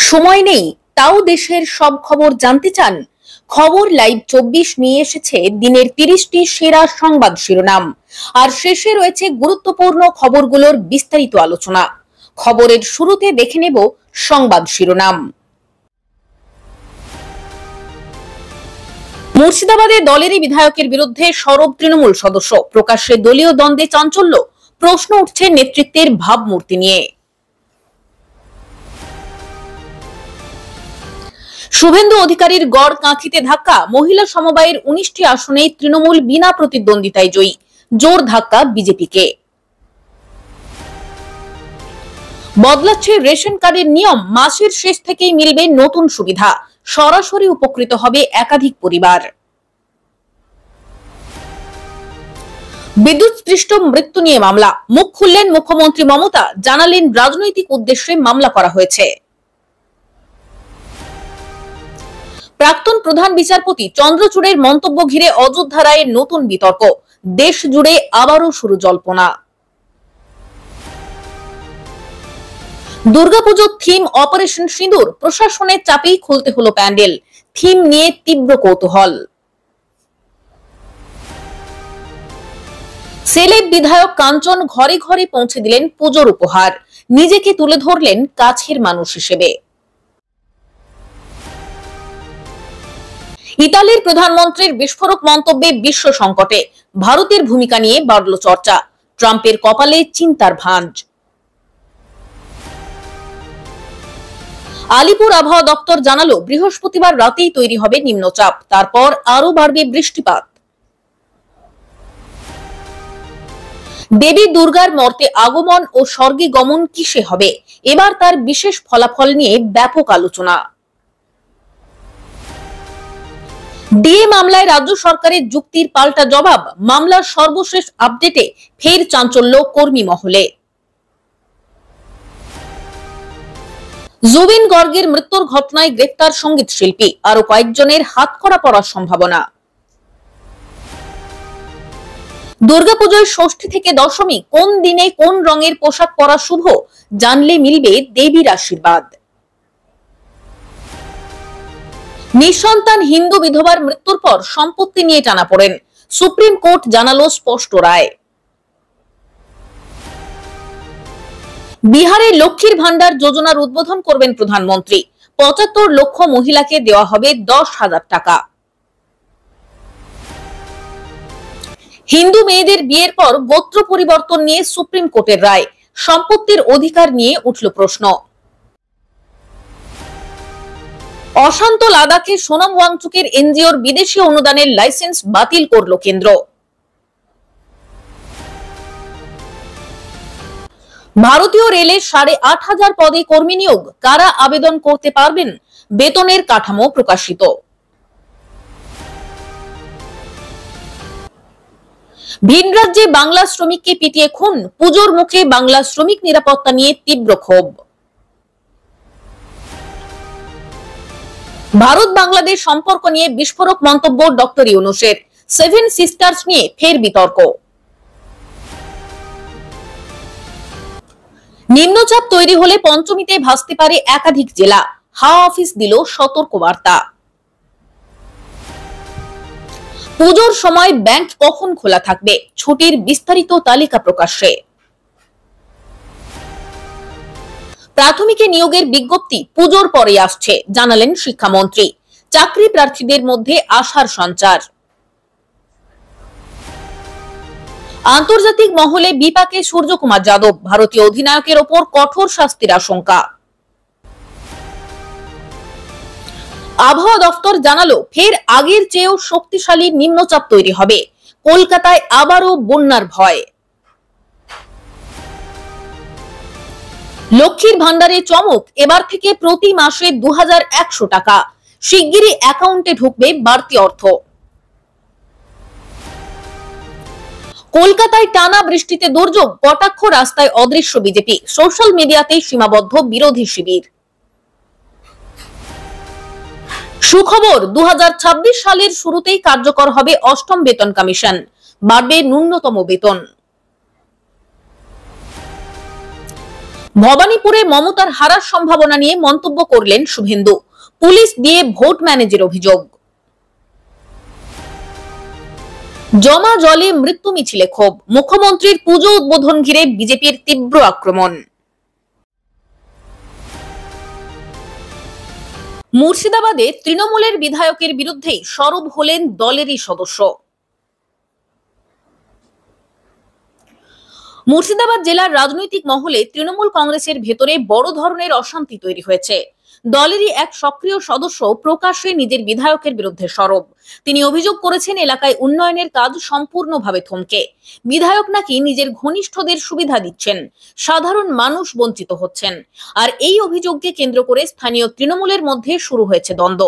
সময় নেই, তাও দেশের সব খবর জানতে চান? খবর লাইভ 24 নিয়ে এসেছে দিনের 30টি সেরা সংবাদ শিরোনাম। আর শেষে রয়েছে গুরুত্বপূর্ণ খবরগুলোর বিস্তারিত আলোচনা। খবরের শুরুতে দেখে নেব সংবাদ শিরোনাম। মুর্শিদাবাদে দলেরই বিধায়কের বিরুদ্ধে সরব তৃণমূল সদস্য, প্রকাশ্যে দলীয় দ্বন্দ্বে চাঞ্চল্য, প্রশ্ন উঠছে নেতৃত্বের ভাবমূর্তি নিয়ে। শুভেন্দু অধিকারীর গড় কাঁথিতে ধাক্কা, মহিলা সমবায়ের 19টি আসনে তৃণমূল বিনা প্রতিদ্বন্দ্বিতায় জয়ী, জোর ধাক্কা বিজেপিকে। বদলাচ্ছে রেশন কার্ডের নিয়ম, মাসের শেষ থেকেই মিলবে নতুন সুবিধা, সরাসরি উপকৃত হবে একাধিক পরিবার। বিদ্যুৎস্পৃষ্ট মৃত্যু নিয়ে মামলা, মুখ খুললেন মুখ্যমন্ত্রী মমতা, জানালেন রাজনৈতিক উদ্দেশ্যে মামলা করা হয়েছে। প্রাক্তন প্রধান বিচারপতি চন্দ্রচূড়ের মন্তব্য ঘিরে অযোধ্যা রায়ের নতুন বিতর্ক, দেশ জুড়ে আবারও শুরু জল্পনা। দুর্গাপুজোর থিম অপারেশন সিঁদুর, প্রশাসনের চাপেই খুলতে হলো প্যান্ডেল, থিম নিয়ে তীব্র কৌতূহল। সেলেব বিধায়ক কাঞ্চন ঘরে ঘরে পৌঁছে দিলেন পুজোর উপহার, নিজেকে তুলে ধরলেন কাছের মানুষ হিসেবে। ইতালির প্রধানমন্ত্রীর বিস্ফোরক মন্তব্যে বিশ্ব সংকটে, ভারতের ভূমিকা নিয়ে বাড়ল চর্চা, ট্রাম্পের কপালে চিন্তার ভাঁজ। আলিপুর আবহাওয়া দপ্তর জানালো বৃহস্পতিবার রাতেই তৈরি হবে নিম্নচাপ, তারপর আরো বাড়বে বৃষ্টিপাত। দেবী দুর্গার মর্তে আগমন ও স্বর্গে গমন কিসে হবে, এবার তার বিশেষ ফলাফল নিয়ে ব্যাপক আলোচনা। ডিএ মামলায় রাজ্য সরকারের যুক্তির পাল্টা জবাব, মামলার সর্বশেষ আপডেটে ফের চাঞ্চল্য কর্মী মহলে। জুবিন গর্গের মৃত্যুর ঘটনায় গ্রেফতার সঙ্গীত শিল্পী, আরো কয়েকজনের হাতকড়া পড়ার সম্ভাবনা। দুর্গাপুজোর ষষ্ঠী থেকে দশমী কোন দিনে কোন রঙের পোশাক পরা শুভ, জানলে মিলবে দেবীর আশীর্বাদ। নিঃসন্তান হিন্দু বিধবার মৃত্যুর পর সম্পত্তি নিয়ে টানাপোড়েন, সুপ্রিম কোর্ট জানালো স্পষ্ট রায়। বিহারে লক্ষ্মীর ভান্ডার যোজনার উদ্বোধন করবেন প্রধানমন্ত্রী, 75 লক্ষ মহিলাকে দেওয়া হবে 10,000 টাকা। হিন্দু মেয়েদের বিয়ের পর গোত্র পরিবর্তন নিয়ে সুপ্রিম কোর্টের রায়, সম্পত্তির অধিকার নিয়ে উঠল প্রশ্ন। অশান্ত লাদাখে সোনাম ওয়াংচুকের এনজিওর বিদেশি অনুদানের লাইসেন্স বাতিল করল কেন্দ্র। ভারতীয় রেলে 8,500 পদে কর্মী নিয়োগ, কারা আবেদন করতে পারবেন, বেতনের কাঠামো প্রকাশিত। ভিন রাজ্যে বাংলা শ্রমিককে পিটিয়ে খুন, পুজোর মুখে বাংলা শ্রমিক নিরাপত্তা নিয়ে তীব্র ক্ষোভ। ভারত বাংলাদেশ সম্পর্ক নিয়ে বিস্ফোরক মন্তব্য ডক্টর ইউনূসের, 7 সিস্টার্স নিয়ে ফের বিতর্ক। নিম্নচাপ তৈরি হলে পঞ্চমীতে ভাসতে পারে একাধিক জেলা, হাওয়া অফিস দিল সতর্ক বার্তা। পুজোর সময় ব্যাংক কখন খোলা থাকবে, ছুটির বিস্তারিত তালিকা প্রকাশ্যে। প্রাথমিকে নিয়োগের বিজ্ঞপ্তি পুজোর পরে আসছে, জানালেন শিক্ষামন্ত্রী, চাকরি প্রার্থীদের মধ্যে আশার সঞ্চার। আন্তর্জাতিক মহলে বিপাকে সূর্যকুমার যাদব, ভারতীয় অধিনায়কের ওপর কঠোর শাস্তির আশঙ্কা। আবহাওয়া দপ্তর জানালো ফের আগের চেয়েও শক্তিশালী নিম্নচাপ তৈরি হবে, কলকাতায় আবারও বন্যার ভয়। লক্ষ্মীর ভান্ডারে চমক, এবার থেকে প্রতি মাসে 2,100 টাকা, শিগগিরই অ্যাকাউন্টে ঢুকবে বাড়তি অর্থ। কলকাতায় টানা বৃষ্টিতে দুর্যোগ, কটাক্ষ, রাস্তায় অদৃশ্য বিজেপি, সোশ্যাল মিডিয়াতেই সীমাবদ্ধ বিরোধী শিবির। সুখবর, 2026 সালের শুরুতেই কার্যকর হবে 8ম বেতন কমিশন, বাড়বে ন্যূনতম বেতন। ভবানীপুরে মমতার হারার সম্ভাবনা নিয়ে মন্তব্য করলেন শুভেন্দু। পুলিশ দিয়ে ভোট ম্যানেজের অভিযোগ। জমা জলে মৃত্যু মিছিলে ক্ষোভ, মুখ্যমন্ত্রীর পুজো উদ্বোধন ঘিরে বিজেপির তীব্র আক্রমণ। মুর্শিদাবাদে তৃণমূলের বিধায়কের বিরুদ্ধেই সরব হলেন দলেরই সদস্য। মুর্শিদাবাদ জেলার রাজনৈতিক মহলে তৃণমূল কংগ্রেসের ভেতরে বড় ধরনের অশান্তি তৈরি হয়েছে। দলেরই এক সক্রিয় সদস্য প্রকাশ্যে নিজের বিধায়কের বিরুদ্ধে সরব। তিনি অভিযোগ করেছেন এলাকায় উন্নয়নের কাজ সম্পূর্ণভাবে থমকে। বিধায়ক নাকি নিজের ঘনিষ্ঠদের সুবিধা দিচ্ছেন, সাধারণ মানুষ বঞ্চিত হচ্ছেন। আর এই অভিযোগকে কেন্দ্র করে স্থানীয় তৃণমূলের মধ্যে শুরু হয়েছে দ্বন্দ্ব।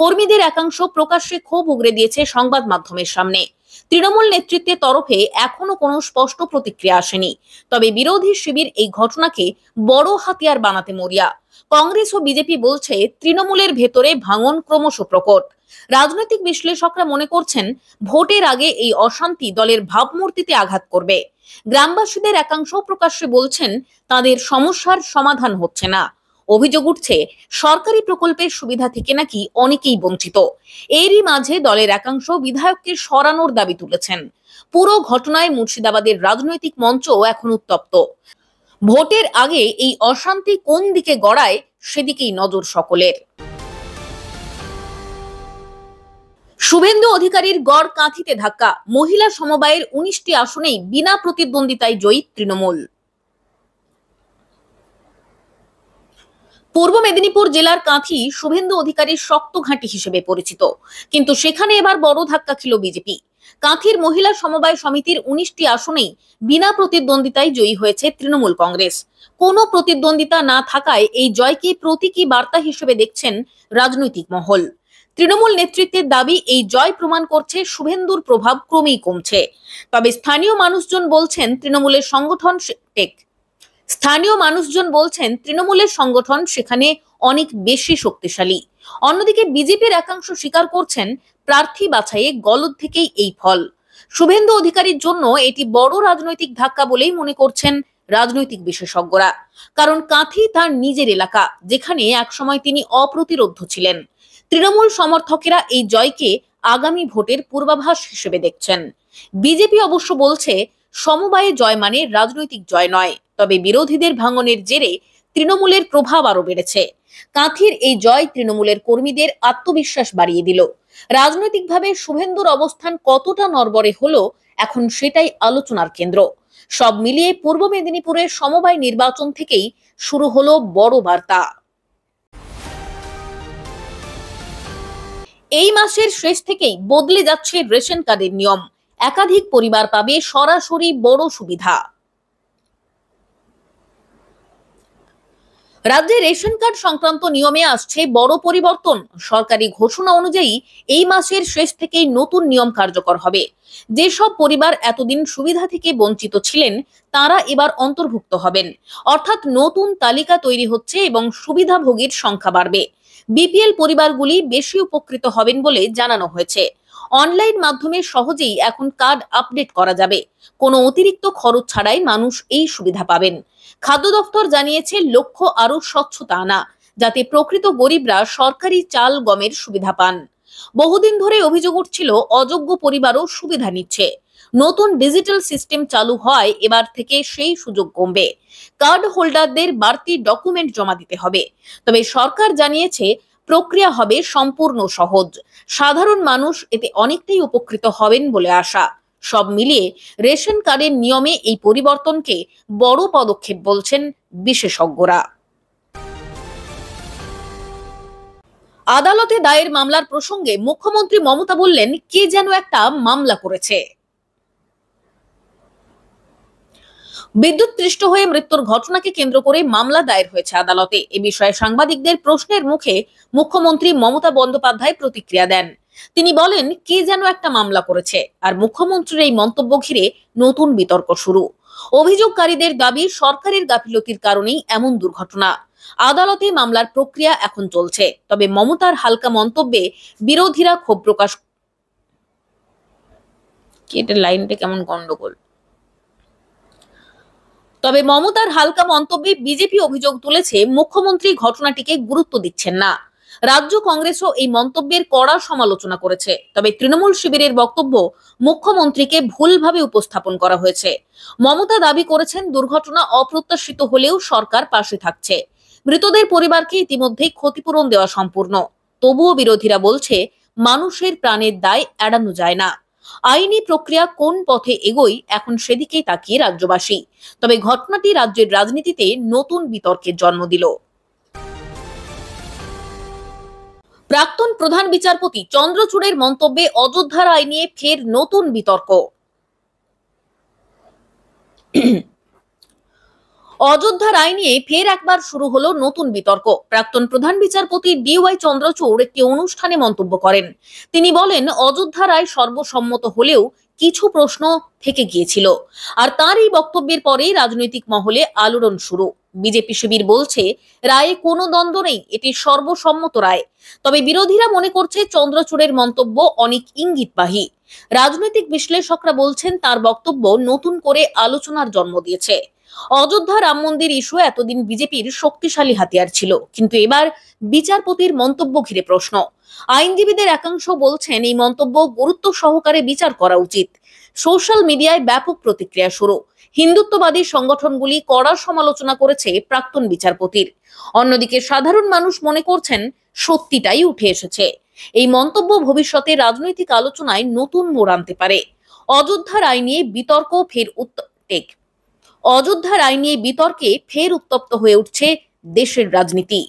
কর্মীদের একাংশ প্রকাশ্যে ক্ষোভ উগরে দিয়েছে সংবাদ মাধ্যমের সামনে। তৃণমূল নেতৃত্বের তরফে এখনো কোনো স্পষ্ট প্রতিক্রিয়া আসেনি। তবে বিরোধী শিবির এই ঘটনাকে বড় হাতিয়ার বানাতে মরিয়া। কংগ্রেস ও বিজেপি বলছে তৃণমূলের ভেতরে ভাঙন ক্রমশ প্রকট। রাজনৈতিক বিশ্লেষকরা মনে করছেন ভোটের আগে এই অশান্তি দলের ভাবমূর্তিতে আঘাত করবে। গ্রামবাসীদের একাংশ প্রকাশ্যে বলছেন তাদের সমস্যার সমাধান হচ্ছে না। অভিযোগ উঠছে সরকারি প্রকল্পের সুবিধা থেকে নাকি অনেকেই বঞ্চিত। এরই মাঝে দলের একাংশ বিধায়ককে সরানোর দাবি তুলেছেন। পুরো ঘটনায় মুর্শিদাবাদের রাজনৈতিক মঞ্চ এখন উত্তপ্ত। ভোটের আগে এই অশান্তি কোন দিকে গড়ায় সেদিকেই নজর সকলের। শুভেন্দু অধিকারীর গড় কাঁথিতে ধাক্কা, মহিলা সমবায়ের 19টি আসনেই বিনা প্রতিদ্বন্দ্বিতায় জয়ী তৃণমূল। পূর্ব মেদিনীপুর জেলার কাঁথি শুভেন্দু অধিকারীর শক্ত ঘাঁটি হিসেবে পরিচিত, কিন্তু সেখানে এবার বড় ধাক্কা খেল বিজেপি। কাঁথির মহিলা সমবায় সমিতির 19টি আসনেই বিনা প্রতিদ্বন্দ্বিতায় জয়ী হয়েছে তৃণমূল কংগ্রেস। কোনো প্রতিদ্বন্দ্বিতা না থাকায় এই জয়কে প্রতীকী বার্তা হিসেবে দেখছেন রাজনৈতিক মহল। তৃণমূল নেতৃত্বের দাবি এই জয় প্রমাণ করছে শুভেন্দুর প্রভাব ক্রমেই কমছে। তবে স্থানীয় মানুষজন বলছেন তৃণমূলের সংগঠন সেখানে অনেক বেশি শক্তিশালী। অন্যদিকে বিজেপির একাংশ স্বীকার করছেন প্রার্থী বাছাইয়ে গলদ থেকেই এই ফল। শুভেন্দু অধিকারীর জন্য এটি বড় রাজনৈতিক ধাক্কা বলেই মনে করছেন রাজনৈতিক বিশেষজ্ঞরা। কারণ কাঁথি তার নিজের এলাকা, যেখানে একসময় তিনি অপ্রতিরোধ্য ছিলেন। তৃণমূল সমর্থকেরা এই জয়কে আগামী ভোটের পূর্বাভাস হিসেবে দেখছেন। বিজেপি অবশ্য বলছে সমবায়ে জয় মানে রাজনৈতিক জয় নয়। তবে বিরোধীদের ভাঙনের জেরে তৃণমূলের প্রভাব আরো বেড়েছে। কাঁথির এই জয় তৃণমূলের কর্মীদের আত্মবিশ্বাস বাড়িয়ে দিল। রাজনৈতিকভাবে শুভেন্দুর অবস্থান কতটা নড়বড়ে হলো এখন সেটাই আলোচনার কেন্দ্র। সব মিলিয়ে পূর্ব মেদিনীপুরের সমবায় নির্বাচন থেকেই শুরু হলো বড় বার্তা। এই মাসের শেষ থেকেই বদলে যাচ্ছে রেশন কার্ডের নিয়ম। একাধিক পরিবার পাবে সরাসরি বড় সুবিধা। রাজ্যে রেশন কার্ড সংক্রান্ত নিয়মে আসছে বড় পরিবর্তন। সরকারি ঘোষণা অনুযায়ী এই মাসের শেষ থেকেই নতুন নিয়ম কার্যকর হবে। যেসব পরিবার এতদিন সুবিধা থেকে বঞ্চিত ছিলেন তারা এবার অন্তর্ভুক্ত হবেন। অর্থাৎ নতুন তালিকা তৈরি হচ্ছে এবং সুবিধাভোগীর সংখ্যা বাড়বে। বিপিএল পরিবারগুলি বেশি উপকৃত হবেন বলে জানানো হয়েছে। অনলাইন মাধ্যমে সহজেই এখন কার্ড আপডেট করা যাবে। কোনো অতিরিক্ত খরচ ছাড়াই মানুষ এই সুবিধা পাবেন। খাদ্য দপ্তর জানিয়েছে লক্ষ্য আরো স্বচ্ছতা আনা, যাতে প্রকৃত গরিবরা সরকারি চাল গমের সুবিধা পান। বহুদিন ধরে অভিযোগ উঠছিল অযোগ্য পরিবারও সুবিধা নিচ্ছে। নতুন ডিজিটাল সিস্টেম চালু হয় এবার থেকে সেই সুযোগ কমবে। কার্ড হোল্ডারদের বাড়তি ডকুমেন্ট জমা দিতে হবে। তবে সরকার জানিয়েছে প্রক্রিয়া হবে সম্পূর্ণ সহজ। সাধারণ মানুষ এতে অনেকটাই উপকৃত হবেন বলে আশা। সব মিলিয়ে রেশন কার্ডের নিয়মে এই পরিবর্তনকে বড় পদক্ষেপ বলছেন বিশেষজ্ঞরা। আদালতে দায়ের মামলার প্রসঙ্গে মুখ্যমন্ত্রী মমতা বললেন, কে যেন একটা মামলা করেছে। বিদ্যুৎস্পৃষ্ট হয়ে মৃত্যুর ঘটনাকে কেন্দ্র করে মামলা দায়ের হয়েছে আদালতে। এ বিষয়ে সাংবাদিকদের প্রশ্নের মুখে মুখ্যমন্ত্রী মমতা বন্দ্যোপাধ্যায় প্রতিক্রিয়া দেন। তিনি বলেন, কে যেন একটা মামলা করেছে। আর মুখ্যমন্ত্রীর এই মন্তব্য ঘিরে নতুন বিতর্ক শুরু। অভিযোগকারীদের দাবি সরকারের গাফিলতির কারণেই এমন দুর্ঘটনা। আদালতে মামলার প্রক্রিয়া এখন চলছে। তবে মমতার হালকা মন্তব্যে বিরোধীরা ক্ষোভ প্রকাশ। লাইনটা কেমন গন্ডগোল। তবে মমতার হালকা মন্তব্যে বিজেপি অভিযোগ তুলেছে মুখ্যমন্ত্রী ঘটনাটিকে গুরুত্ব দিচ্ছেন না। রাজ্য কংগ্রেসও এই মন্তব্যের কড়া সমালোচনা করেছে। তবে তৃণমূল শিবিরের বক্তব্য, মুখ্যমন্ত্রীকে ভুলভাবে উপস্থাপন করা হয়েছে। মমতা দাবি করেছেন দুর্ঘটনা অপ্রত্যাশিত হলেও সরকার পাশে থাকছে। মৃতদের পরিবারকে ইতিমধ্যেই ক্ষতিপূরণ দেওয়া সম্পূর্ণ। তবুও বিরোধীরা বলছে মানুষের প্রাণের দায় এড়ানো যায় না। আইনি প্রক্রিয়া কোন পথে এগোয় এখন সেদিকেই তাকিয়ে রাজ্যবাসী। তবে ঘটনাটি রাজ্যের রাজনীতিতে নতুন বিতর্কের জন্ম দিল। প্রাক্তন প্রধান বিচারপতি চন্দ্রচূড়ের মন্তব্যে অযোধ্যার আইন নিয়ে ফের নতুন বিতর্ক। অযোধ্যার আইন নিয়ে ফের একবার শুরু হলো নতুন বিতর্ক। প্রাক্তন প্রধান বিচারপতি DY চন্দ্রচূড় একটি অনুষ্ঠানে মন্তব্য করেন। তিনি বলেন, অযোধ্যা রায় সর্বসম্মত হলেও কিছু প্রশ্ন থেকে গিয়েছিল। আর তার এই বক্তব্যের পরেই রাজনৈতিক মহলে আলোড়ন শুরু। বিজেপি শিবির বলছে রায়ে কোনো দ্বন্দ্ব নেই, এটি সর্বসম্মত রায়। তবে বিরোধীরা মনে করছে চন্দ্রচূড়ের মন্তব্য অনেক ইঙ্গিতবাহী। রাজনৈতিক বিশ্লেষকরা বলছেন তার বক্তব্য নতুন করে আলোচনার জন্ম দিয়েছে। অযোধ্যা রাম মন্দির ইস্যু এতদিন বিজেপির শক্তিশালী হাতিয়ার ছিল, কিন্তু এবার বিচারপতির মন্তব্য ঘিরে প্রশ্ন। আইনজীবীদের একাংশ বলছেন এই মন্তব্য গুরুত্ব সহকারে বিচার করা উচিত। সোশ্যাল মিডিয়ায় ব্যাপক প্রতিক্রিয়া শুরু। হিন্দুত্ববাদী সংগঠনগুলি কড়া সমালোচনা করেছে প্রাক্তন বিচারপতির। অন্যদিকে সাধারণ মানুষ মনে করছেন সত্যিটাই উঠে এসেছে। এই মন্তব্য ভবিষ্যতে রাজনৈতিক আলোচনায় নতুন মোড় আনতে পারে। অযোধ্যার আইন নিয়ে বিতর্কে ফের উত্তপ্ত হয়ে উঠছে দেশের রাজনীতি।